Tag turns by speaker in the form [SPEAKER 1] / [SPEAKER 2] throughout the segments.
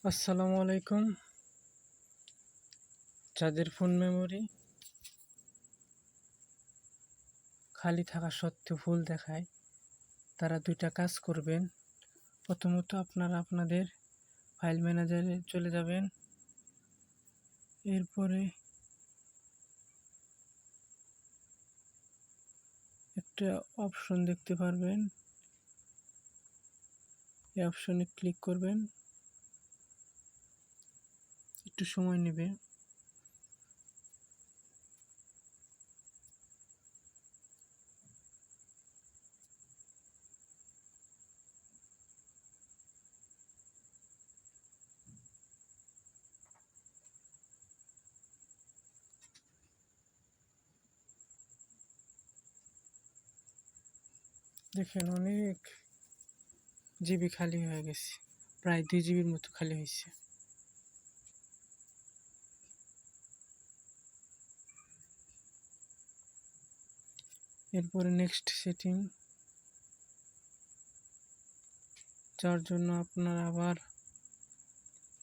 [SPEAKER 1] আসসালামু আলাইকুম। যাদের ফোন মেমোরি খালি থাকা সত্ত্বেও ফুল দেখায়, তারা দুইটা কাজ করবেন। প্রথমত আপনারা আপনাদের ফাইল ম্যানেজারে চলে যাবেন। এরপরে একটা অপশন দেখতে পারবেন, এই অপশনে ক্লিক করবেন। একটু সময় নেবে। দেখেন অনেক জিবি খালি হয়ে গেছে, প্রায় 2 জিবির মতো খালি হয়েছে। এরপরে নেক্সট সেটিং যার জন্য আপনারা আবার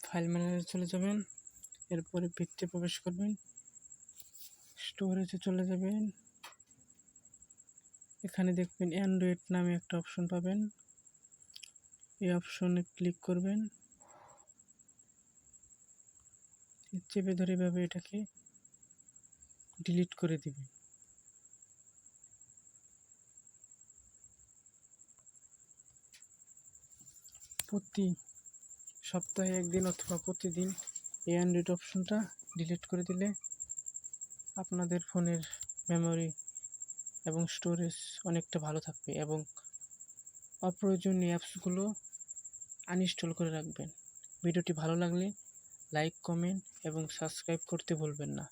[SPEAKER 1] ফাইল ম্যানেজারে চলে যাবেন। এরপরে ভিতরে প্রবেশ করবেন, স্টোরেজে চলে যাবেন। এখানে দেখবেন অ্যান্ড্রয়েড নামে একটা অপশন পাবেন, এই অপশনে ক্লিক করবেন। চেপে ধরে এভাবে এটাকে ডিলিট করে দিবেন। প্রতি সপ্তাহে একদিন অথবা প্রতিদিন এই অ্যান্ড্রয়েড অপশনটা ডিলিট করে দিলে আপনাদের ফোনের মেমোরি এবং স্টোরেজ অনেকটা ভালো থাকবে এবং অপ্রয়োজনীয় অ্যাপসগুলো আনইনস্টল করে রাখবেন। ভিডিওটি ভালো লাগলে লাইক, কমেন্ট এবং সাবস্ক্রাইব করতে ভুলবেন না।